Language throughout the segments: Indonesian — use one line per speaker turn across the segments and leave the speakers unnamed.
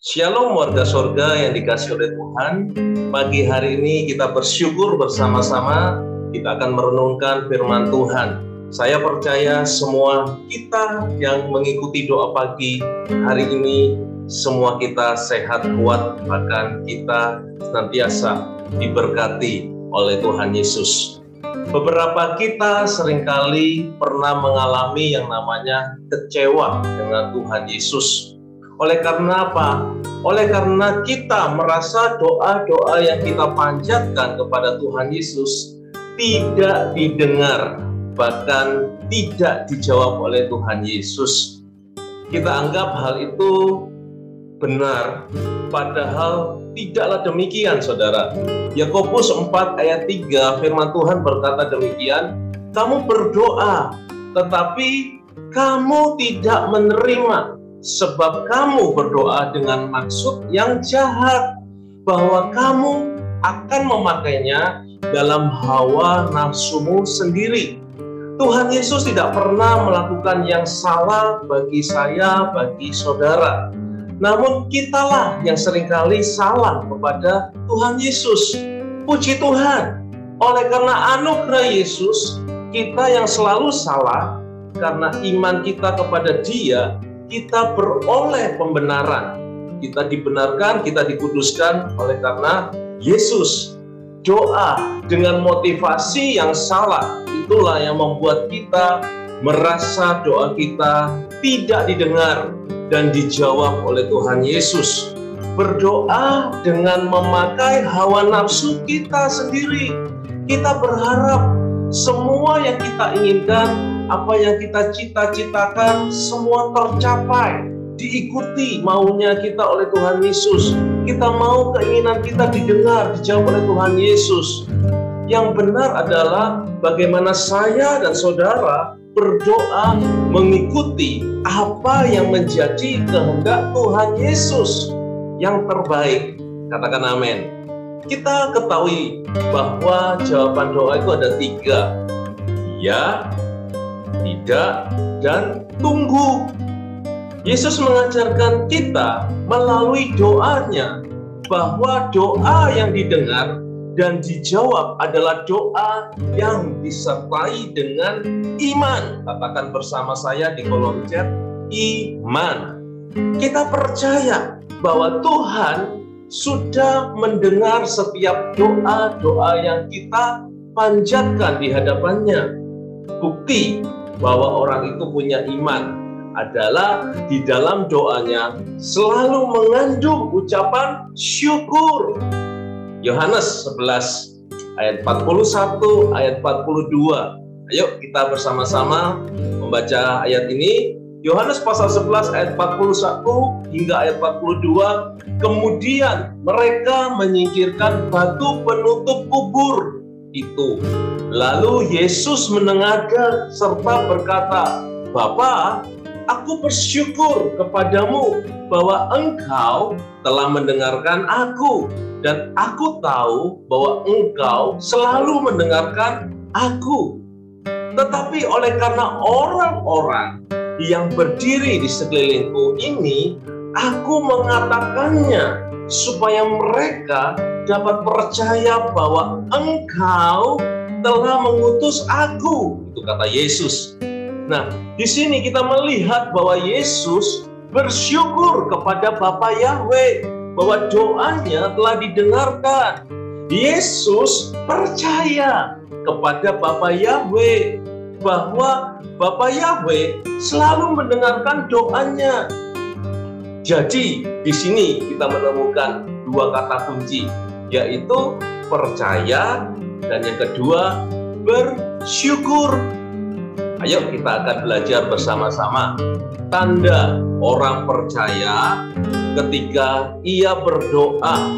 Shalom warga surga yang dikasihi oleh Tuhan. Pagi hari ini kita bersyukur bersama-sama. Kita akan merenungkan firman Tuhan. Saya percaya semua kita yang mengikuti doa pagi hari ini, semua kita sehat kuat, bahkan kita senantiasa diberkati oleh Tuhan Yesus. Beberapa kita seringkali pernah mengalami yang namanya kecewa dengan Tuhan Yesus. Oleh karena apa? Oleh karena kita merasa doa-doa yang kita panjatkan kepada Tuhan Yesus tidak didengar, bahkan tidak dijawab oleh Tuhan Yesus. Kita anggap hal itu benar, padahal tidaklah demikian, saudara. Yakobus 4 ayat 3 firman Tuhan berkata demikian, kamu berdoa, tetapi kamu tidak menerima, sebab kamu berdoa dengan maksud yang jahat, bahwa kamu akan memakainya dalam hawa nafsumu sendiri. Tuhan Yesus tidak pernah melakukan yang salah bagi saya, bagi saudara. Namun kitalah yang seringkali salah kepada Tuhan Yesus. Puji Tuhan, oleh karena anugerah Yesus, kita yang selalu salah, karena iman kita kepada Dia, kita beroleh pembenaran. Kita dibenarkan, kita dikuduskan oleh karena Yesus. Doa dengan motivasi yang salah, itulah yang membuat kita merasa doa kita tidak didengar dan dijawab oleh Tuhan Yesus. Berdoa dengan memakai hawa nafsu kita sendiri. Kita berharap semua yang kita inginkan, apa yang kita cita-citakan, semua tercapai, diikuti maunya kita oleh Tuhan Yesus. Kita mau keinginan kita didengar, dijawab oleh Tuhan Yesus. Yang benar adalah bagaimana saya dan saudara berdoa mengikuti apa yang menjadi kehendak Tuhan Yesus yang terbaik. Katakan amin. Kita ketahui bahwa jawaban doa itu ada 3. Ya, tidak, dan tunggu. Yesus mengajarkan kita melalui doanya bahwa doa yang didengar dan dijawab adalah doa yang disertai dengan iman. Katakan bersama saya di kolom chat, iman. Kita percaya bahwa Tuhan sudah mendengar setiap doa-doa yang kita panjatkan di hadapannya. Bukti bahwa orang itu punya iman adalah di dalam doanya selalu mengandung ucapan syukur. Yohanes 11 ayat 41 ayat 42. Ayo kita bersama-sama membaca ayat ini. Yohanes pasal 11 ayat 41 hingga ayat 42. Kemudian mereka menyingkirkan batu penutup kubur itu. Lalu Yesus menengadah serta berkata, Bapa, aku bersyukur kepadamu bahwa Engkau telah mendengarkan aku, dan aku tahu bahwa Engkau selalu mendengarkan aku. Tetapi oleh karena orang-orang yang berdiri di sekelilingku ini, aku mengatakannya supaya mereka dapat percaya bahwa Engkau telah mengutus aku. Itu kata Yesus. Nah, di sini kita melihat bahwa Yesus bersyukur kepada Bapa Yahweh bahwa doanya telah didengarkan. Yesus percaya kepada Bapa Yahweh bahwa Bapa Yahweh selalu mendengarkan doanya. Jadi di sini kita menemukan 2 kata kunci, yaitu percaya dan yang kedua bersyukur. Ayo kita akan belajar bersama-sama tanda orang percaya ketika ia berdoa.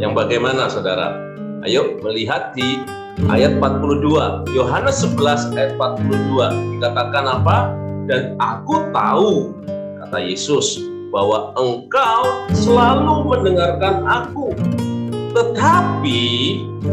Yang bagaimana, saudara? Ayo melihat di ayat 42. Yohanes 11 ayat 42. Dikatakan apa? Dan aku tahu, kata Yesus, bahwa Engkau selalu mendengarkan aku. Tetapi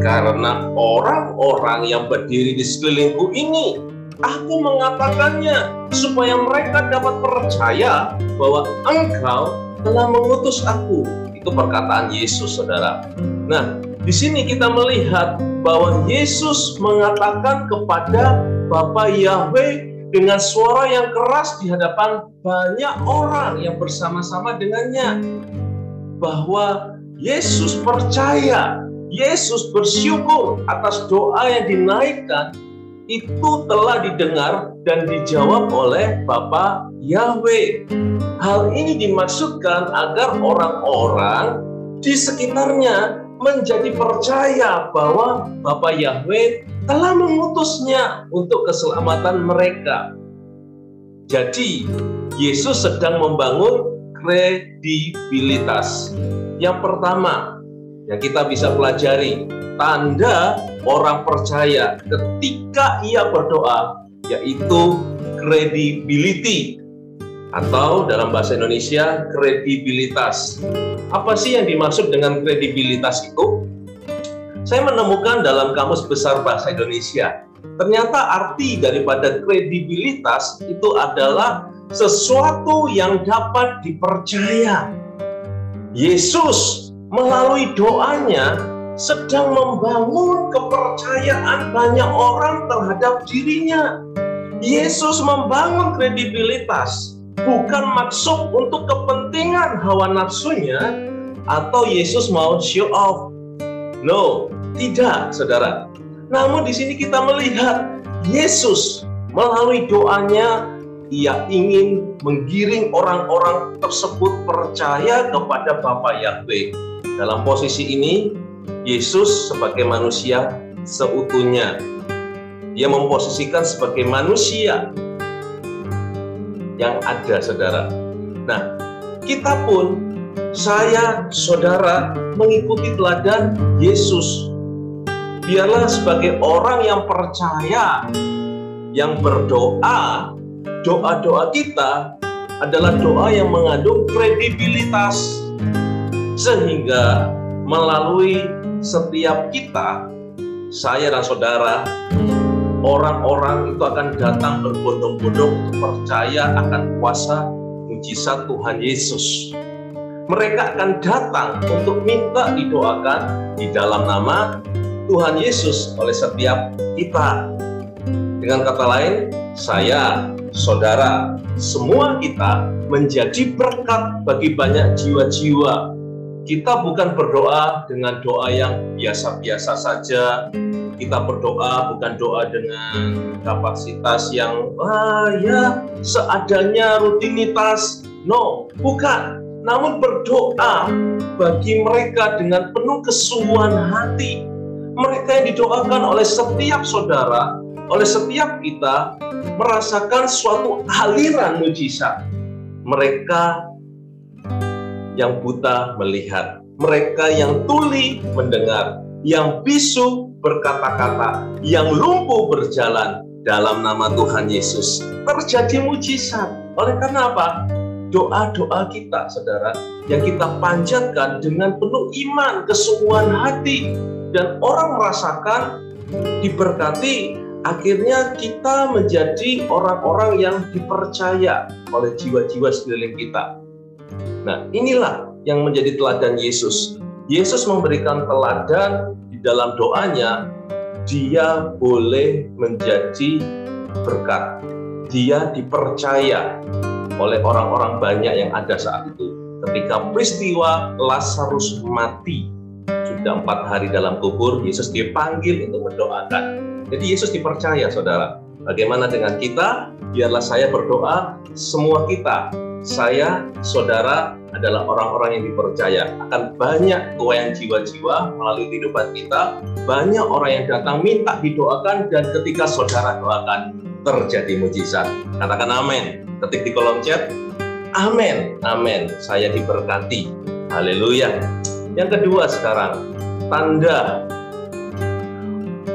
karena orang-orang yang berdiri di sekelilingku ini, aku mengatakannya supaya mereka dapat percaya bahwa Engkau telah mengutus aku. Itu perkataan Yesus, saudara. Nah, di sini kita melihat bahwa Yesus mengatakan kepada Bapa Yahweh dengan suara yang keras di hadapan banyak orang yang bersama-sama dengannya, bahwa Yesus percaya, Yesus bersyukur atas doa yang dinaikkan itu telah didengar dan dijawab oleh Bapa Yahweh. Hal ini dimaksudkan agar orang-orang di sekitarnya menjadi percaya bahwa Bapa Yahweh telah mengutusnya untuk keselamatan mereka. Jadi, Yesus sedang membangun kredibilitas. Yang pertama yang kita bisa pelajari, tanda orang percaya ketika ia berdoa, yaitu credibility, atau dalam bahasa Indonesia kredibilitas. Apa sih yang dimaksud dengan kredibilitas itu? Saya menemukan dalam Kamus Besar Bahasa Indonesia, ternyata arti daripada kredibilitas itu adalah sesuatu yang dapat dipercaya. Yesus melalui doanya sedang membangun kepercayaan banyak orang terhadap dirinya. Yesus membangun kredibilitas, bukan maksud untuk kepentingan hawa nafsunya atau Yesus mau show off. No, tidak, saudara. Namun di sini kita melihat Yesus melalui doanya, ia ingin menggiring orang-orang tersebut percaya kepada Bapa Yahweh. Dalam posisi ini, Yesus sebagai manusia seutuhnya. Dia memposisikan sebagai manusia yang ada, saudara. Nah, kita pun, saya, saudara, mengikuti teladan Yesus. Biarlah sebagai orang yang percaya, yang berdoa, doa-doa kita adalah doa yang mengandung kredibilitas. Sehingga melalui setiap kita, saya dan saudara, orang-orang itu akan datang berbondong-bondong untuk percaya akan kuasa mujizat Tuhan Yesus. Mereka akan datang untuk minta didoakan di dalam nama Tuhan Yesus oleh setiap kita. Dengan kata lain, saya, saudara, semua kita menjadi berkat bagi banyak jiwa-jiwa. Kita bukan berdoa dengan doa yang biasa-biasa saja. Kita berdoa bukan doa dengan kapasitas yang seadanya, rutinitas. No, bukan. Namun berdoa bagi mereka dengan penuh kesungguhan hati. Mereka yang didoakan oleh setiap saudara, oleh setiap kita, merasakan suatu aliran mujizat. Mereka yang buta melihat, mereka yang tuli mendengar, yang bisu berkata-kata, yang lumpuh berjalan dalam nama Tuhan Yesus. Terjadi mujizat. Oleh karena apa? Doa-doa kita, saudara, yang kita panjatkan dengan penuh iman, kesungguhan hati, dan orang merasakan diberkati, akhirnya kita menjadi orang-orang yang dipercaya oleh jiwa-jiwa sekeliling kita. Nah, inilah yang menjadi teladan Yesus. Yesus memberikan teladan di dalam doanya, dia boleh menjadi berkat. Dia dipercaya oleh orang-orang banyak yang ada saat itu. Ketika peristiwa Lazarus mati, sudah 4 hari dalam kubur, Yesus dipanggil untuk mendoakan. Jadi Yesus dipercaya, saudara. Bagaimana dengan kita? Biarlah saya berdoa, semua kita, saya, saudara, adalah orang-orang yang dipercaya. Akan banyak goyang jiwa-jiwa melalui kehidupan kita. Banyak orang yang datang minta didoakan, dan ketika saudara doakan, terjadi mujizat. Katakan amin. Ketik di kolom chat, amin, amin, saya diberkati. Haleluya. Yang kedua sekarang, tanda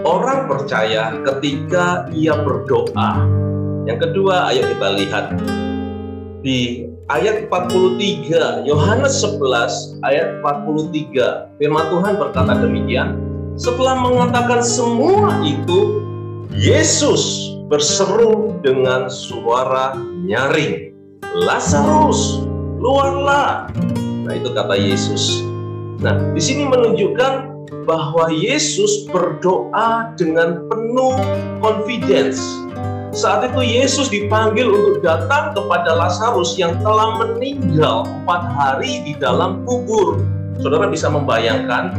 orang percaya ketika ia berdoa. Yang kedua, ayo kita lihat di ayat 43, Yohanes 11 ayat 43. Firman Tuhan berkata demikian, setelah mengatakan semua itu, Yesus berseru dengan suara nyaring, Lazarus, keluarlah. Nah, itu kata Yesus. Nah, di sini menunjukkan bahwa Yesus berdoa dengan penuh confidence. Saat itu Yesus dipanggil untuk datang kepada Lazarus yang telah meninggal 4 hari di dalam kubur. Saudara bisa membayangkan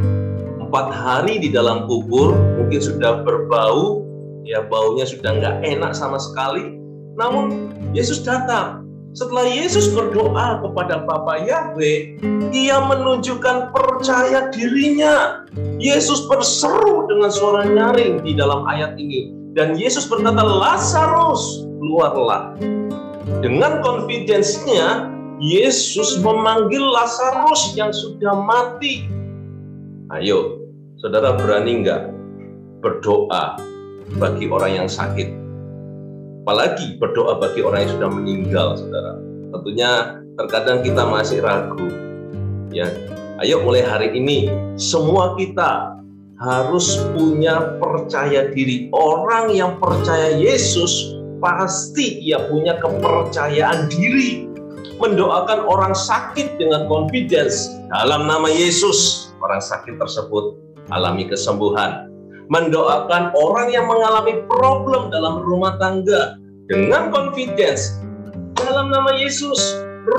4 hari di dalam kubur, mungkin sudah berbau, ya baunya sudah nggak enak sama sekali. Namun Yesus datang. Setelah Yesus berdoa kepada Bapa Yahweh, ia menunjukkan percaya dirinya. Yesus berseru dengan suara nyaring di dalam ayat ini. Dan Yesus berkata, Lazarus, keluarlah. Dengan confidence-nya, Yesus memanggil Lazarus yang sudah mati. Ayo, saudara berani nggak berdoa bagi orang yang sakit? Apalagi berdoa bagi orang yang sudah meninggal, saudara. Tentunya terkadang kita masih ragu. Ya, ayo mulai hari ini semua kita harus punya percaya diri. Orang yang percaya Yesus pasti ia punya kepercayaan diri. Mendoakan orang sakit dengan confidence dalam nama Yesus, orang sakit tersebut alami kesembuhan. Mendoakan orang yang mengalami problem dalam rumah tangga dengan confidence dalam nama Yesus,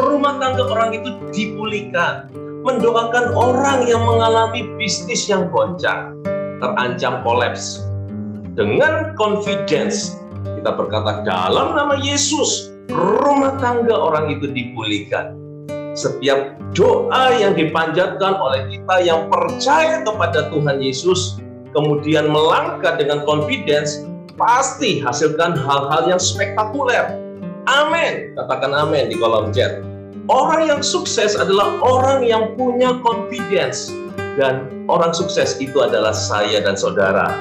rumah tangga orang itu dipulihkan. Mendoakan orang yang mengalami bisnis yang goncang, terancam kolaps, dengan confidence kita berkata dalam nama Yesus, rumah tangga orang itu dipulihkan. Setiap doa yang dipanjatkan oleh kita yang percaya kepada Tuhan Yesus, kemudian melangkah dengan confidence, pasti hasilkan hal-hal yang spektakuler. Amin. Katakan amin di kolom chat. Orang yang sukses adalah orang yang punya confidence. Dan orang sukses itu adalah saya dan saudara.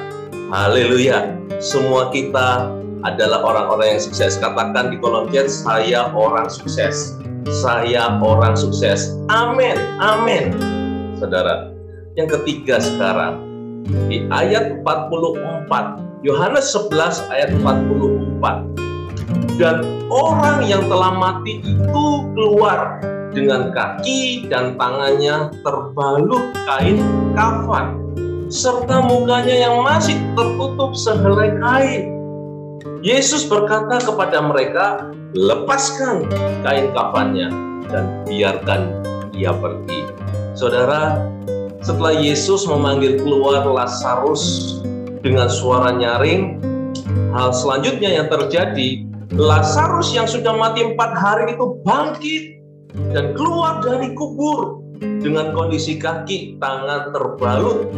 Haleluya. Semua kita adalah orang-orang yang sukses. Katakan di kolom chat, saya orang sukses. Saya orang sukses. Amin. Amin. Saudara, yang ketiga sekarang, di ayat 44, Yohanes 11 ayat 44. Dan orang yang telah mati itu keluar dengan kaki dan tangannya terbalut kain kafan, serta mukanya yang masih tertutup sehelai kain. Yesus berkata kepada mereka, lepaskan kain kafannya dan biarkan ia pergi. Saudara, setelah Yesus memanggil keluar Lazarus dengan suara nyaring, hal selanjutnya yang terjadi, Lazarus yang sudah mati 4 hari itu bangkit dan keluar dari kubur dengan kondisi kaki, tangan terbalut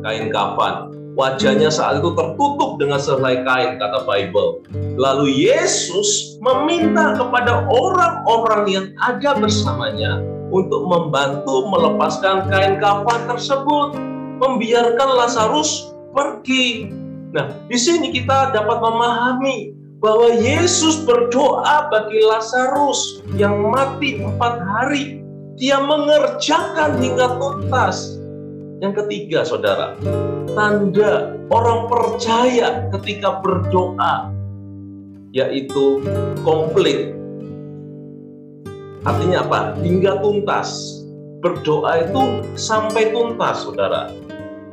kain kafan. Wajahnya saat itu tertutup dengan sehelai kain, kata Bible. Lalu Yesus meminta kepada orang-orang yang ada bersamanya untuk membantu melepaskan kain kafan tersebut, membiarkan Lazarus pergi. Nah, di sini kita dapat memahami bahwa Yesus berdoa bagi Lazarus yang mati 4 hari. Dia mengerjakan hingga tuntas. Yang ketiga, saudara, tanda orang percaya ketika berdoa, yaitu komplit. Artinya apa? Hingga tuntas. Berdoa itu sampai tuntas, saudara.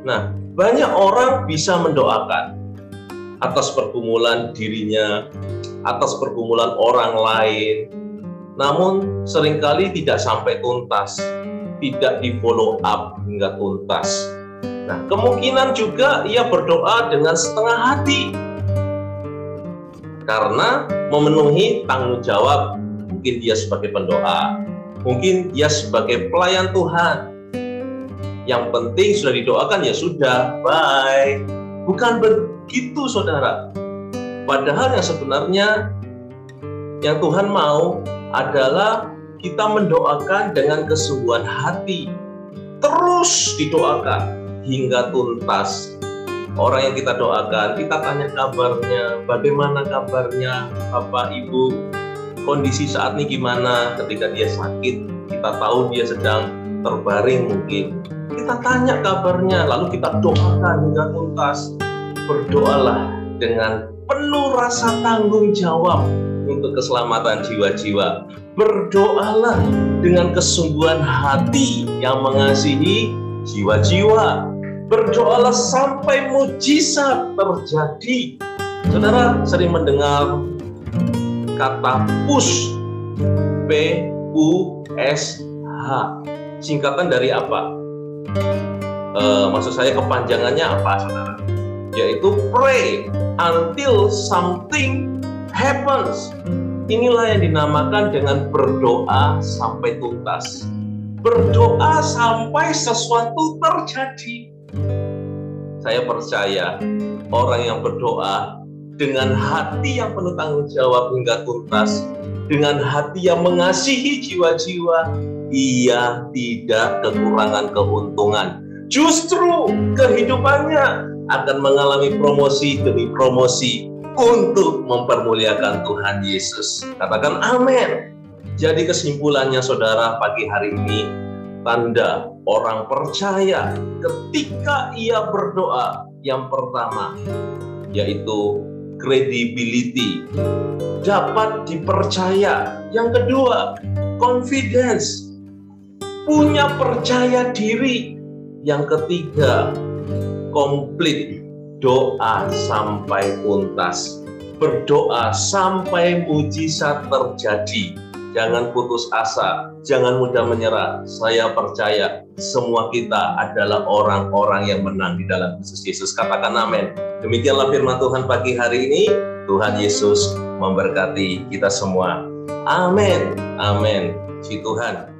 Nah, banyak orang bisa mendoakan atas pergumulan dirinya, atas pergumulan orang lain, namun seringkali tidak sampai tuntas, tidak di follow up hingga tuntas. Nah, kemungkinan juga ia berdoa dengan setengah hati karena memenuhi tanggung jawab. Mungkin dia sebagai pendoa, mungkin dia sebagai pelayan Tuhan. Yang penting sudah didoakan, ya sudah, bye. Bukan begitu, saudara. Padahal yang sebenarnya yang Tuhan mau adalah kita mendoakan dengan kesungguhan hati. Terus didoakan hingga tuntas. Orang yang kita doakan, kita tanya kabarnya, bagaimana kabarnya Bapak Ibu, kondisi saat ini gimana. Ketika dia sakit, kita tahu dia sedang terbaring mungkin, kita tanya kabarnya, lalu kita doakan hingga tuntas. Berdoalah dengan penuh rasa tanggung jawab untuk keselamatan jiwa-jiwa. Berdoalah dengan kesungguhan hati yang mengasihi jiwa-jiwa. Berdoalah sampai mujizat terjadi. Saudara sering mendengar kata push, P-U-S-H. Singkatan dari apa? Maksud saya kepanjangannya apa, saudara? Yaitu pray until something happens. Inilah yang dinamakan dengan berdoa sampai tuntas. Berdoa sampai sesuatu terjadi. Saya percaya orang yang berdoa dengan hati yang penuh tanggung jawab hingga tuntas, dengan hati yang mengasihi jiwa-jiwa, ia tidak kekurangan keuntungan. Justru kehidupannya akan mengalami promosi demi promosi untuk mempermuliakan Tuhan Yesus. Katakan amin. Jadi kesimpulannya saudara pagi hari ini, tanda orang percaya ketika ia berdoa yang pertama yaitu credibility, dapat dipercaya. Yang kedua, confidence, punya percaya diri. Yang ketiga, complete, doa sampai tuntas. Berdoa sampai mujizat terjadi. Jangan putus asa, jangan mudah menyerah. Saya percaya semua kita adalah orang-orang yang menang di dalam Kristus Yesus. Katakan amin. Demikianlah firman Tuhan pagi hari ini. Tuhan Yesus memberkati kita semua. Amin. Amin. Si Tuhan.